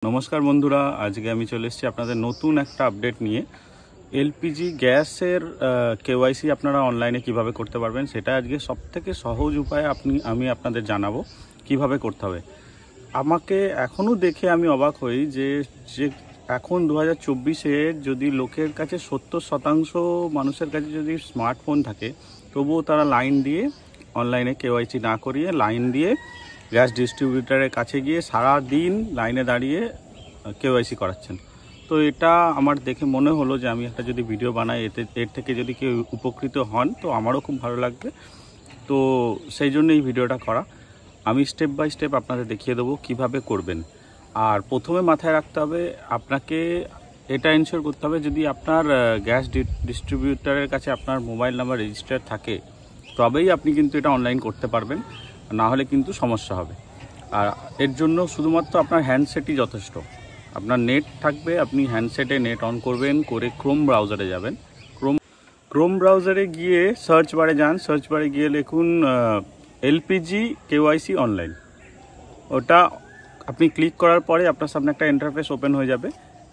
নমস্কার বন্ধুরা, আজকে আমি চলে এসেছি আপনাদের নতুন একটা আপডেট নিয়ে। এলপিজি গ্যাসের কেওয়াইসি আপনারা অনলাইনে কিভাবে করতে পারবেন সেটা আজকে সবথেকে সহজ উপায়ে আমি আপনাদের জানাবো কিভাবে করতে হবে। আমাকে এখনও দেখে আমি অবাক হই যে এখন 2024-এ যদি লোকের কাছে 70% মানুষের কাছে যদি স্মার্টফোন থাকে, তবুও তারা লাইন দিয়ে অনলাইনে কেওয়াইসি না করিয়ে লাইন দিয়ে গ্যাস ডিস্ট্রিবিউটারের কাছে গিয়ে সারা দিন লাইনে দাঁড়িয়ে কেওয়াইসি করাচ্ছেন। তো এটা আমার দেখে মনে হলো যে আমি একটা যদি ভিডিও বানাই, এর থেকে যদি কেউ উপকৃত হন তো আমারও খুব ভালো লাগবে। তো সেই জন্য এই ভিডিওটা করা। আমি স্টেপ বাই স্টেপ আপনাদের দেখিয়ে দেবো কিভাবে করবেন। আর প্রথমে মাথায় রাখতে হবে, আপনাকে এটা এনশিওর করতে হবে যদি আপনার গ্যাস ডিস্ট্রিবিউটারের কাছে আপনার মোবাইল নাম্বার রেজিস্টার থাকে, তবেই আপনি কিন্তু এটা অনলাইন করতে পারবেন, না হলে কিন্তু সমস্যা হবে। আর এর জন্য শুধুমাত্র আপনার হ্যান্ডসেটই যথেষ্ট। আপনার নেট থাকবে, আপনি হ্যান্ডসেটে নেট অন করবেন, করে ক্রোম ব্রাউজারে যাবেন। ক্রোম ব্রাউজারে গিয়ে সার্চ বারে যান, সার্চ বারে গিয়ে লিখুন এলপিজি কেওয়াইসি অনলাইন। ওটা আপনি ক্লিক করার পরে আপনার সামনে একটা ইন্টারফেস ওপেন হয়ে যাবে,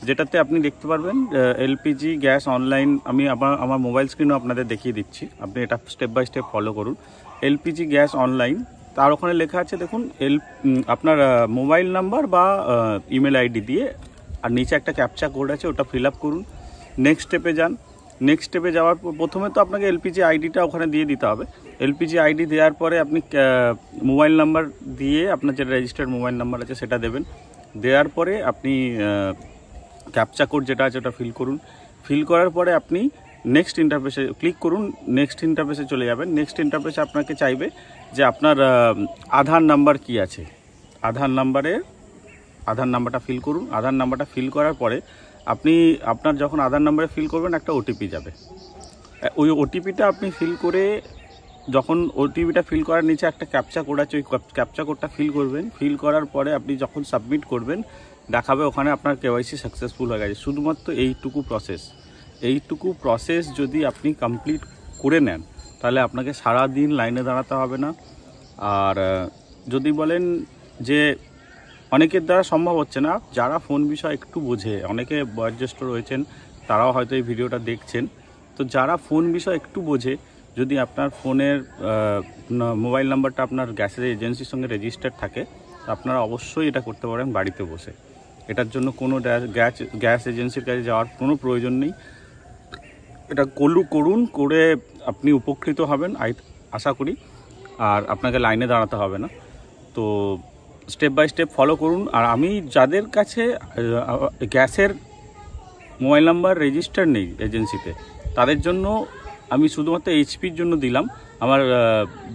যেটাতে আপনি দেখতে পারবেন এলপিজি গ্যাস অনলাইন। আমি আমার মোবাইল স্ক্রিনও আপনাদের দেখিয়ে দিচ্ছি, আপনি এটা স্টেপ বাই স্টেপ ফলো করুন। এলপিজি গ্যাস অনলাইন, তার ওখানে লেখা আছে দেখুন আপনার মোবাইল নাম্বার বা ইমেল আইডি দিয়ে, আর নিচে একটা ক্যাপচা কোড আছে, ওটা ফিল আপ করুন। নেক্সট স্টেপে যান। নেক্সট স্টেপে যাওয়ার প্রথমে তো আপনাকে এলপিজি আইডিটা ওখানে দিয়ে দিতে হবে। এলপিজি আইডি দেওয়ার পরে আপনি মোবাইল নাম্বার দিয়ে আপনার যে রেজিস্টার্ড মোবাইল নাম্বার আছে সেটা দেবেন। দেওয়ার পরে আপনি ক্যাপচা কোড যেটা আছে ওটা ফিল করুন। ফিল করার পরে আপনি নেক্সট ইন্টারফেসে ক্লিক করুন। নেক্সট ইন্টারফেসে চলে যাবেন। নেক্সট ইন্টারফেসে আপনাকে চাইবে যে আপনার আধার নাম্বার কি আছে, আধার নাম্বারটা ফিল করুন। আধার নাম্বারটা ফিল করার পরে আপনার যখন আধার নাম্বারে ফিল করবেন একটা ওটিপি যাবে। ওই ওটিপিটা আপনি ফিল করে, যখন ওটিপিটা ফিল করার নিচে একটা ক্যাপচা কোড আছে, ওই ক্যাপচা কোডটা ফিল করবেন। ফিল করার পরে আপনি যখন সাবমিট করবেন দেখাবে ওখানে আপনার কেওয়াইসি সাকসেসফুল হয়ে গেছে। শুধুমাত্র এইটুকু প্রসেস যদি আপনি কমপ্লিট করে নেন, তাহলে আপনাকে সারা দিন লাইনে দাঁড়াতে হবে না। আর যদি বলেন যে অনেকের দ্বারা সম্ভব হচ্ছে না, যারা ফোন বিষয় একটু বোঝে, অনেকে বয়োজ্যেষ্ঠ রয়েছেন, তারাও হয়তো এই ভিডিওটা দেখছেন, তো যারা ফোন বিষয় একটু বোঝে, যদি আপনার ফোনের মোবাইল নাম্বারটা আপনার গ্যাসের এজেন্সির সঙ্গে রেজিস্টার থাকে, আপনারা অবশ্যই এটা করতে পারেন বাড়িতে বসে। এটার জন্য কোনো গ্যাস এজেন্সির কাছে যাওয়ার কোনো প্রয়োজন নেই। এটা করুন, করে আপনি উপকৃত হবেন আশা করি, আর আপনাকে লাইনে দাঁড়াতে হবে না। তো স্টেপ বাই স্টেপ ফলো করুন। আর আমি যাদের কাছে গ্যাসের মোবাইল নাম্বার রেজিস্টার নেই এজেন্সিতে, তাদের জন্য আমি শুধুমাত্র এইচপির জন্য দিলাম। আমার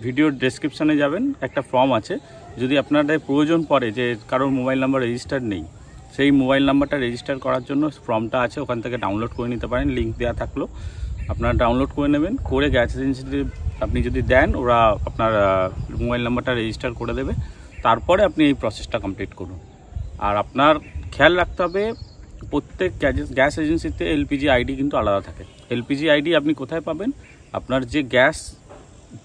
ভিডিওর ডেসক্রিপশানে যাবেন, একটা ফর্ম আছে। যদি আপনাদের প্রয়োজন পড়ে যে কারোর মোবাইল নাম্বার রেজিস্টার নেই, সেই মোবাইল নাম্বারটা রেজিস্টার করার জন্য ফর্মটা আছে, ওখান থেকে ডাউনলোড করে নিতে পারেন। লিঙ্ক দেওয়া থাকলো, আপনারা ডাউনলোড করে নেবেন। করে গ্যাস এজেন্সিতে আপনি যদি দেন, ওরা আপনার মোবাইল নাম্বারটা রেজিস্টার করে দেবে। তারপরে আপনি এই প্রসেসটা কমপ্লিট করুন। আর আপনার খেয়াল রাখতে হবে, প্রত্যেক গ্যাস এজেন্সিতে এলপিজি আইডি কিন্তু আলাদা থাকে। এলপিজি আইডি আপনি কোথায় পাবেন? আপনার যে গ্যাস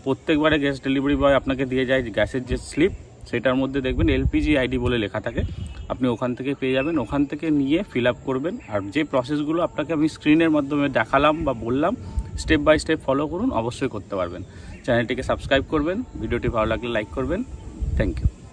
প্রত্যেকবারে গ্যাস ডেলিভারি বয় আপনাকে দিয়ে যায় গ্যাসের যে স্লিপ, সেটার মধ্যে দেখবেন এলপিজি আইডি বলে লেখা থাকে, আপনি ওখান থেকে পেয়ে যাবেন। ওখান থেকে নিয়ে ফিল আপ করবেন। আর যে প্রসেসগুলো আপনাকে আমি স্ক্রিনের মাধ্যমে দেখালাম বা বললাম, স্টেপ বাই স্টেপ ফলো করুন, অবশ্যই করতে পারবেন। চ্যানেলটিকে সাবস্ক্রাইব করবেন, ভিডিওটি ভালো লাগলে লাইক করবেন। Thank you.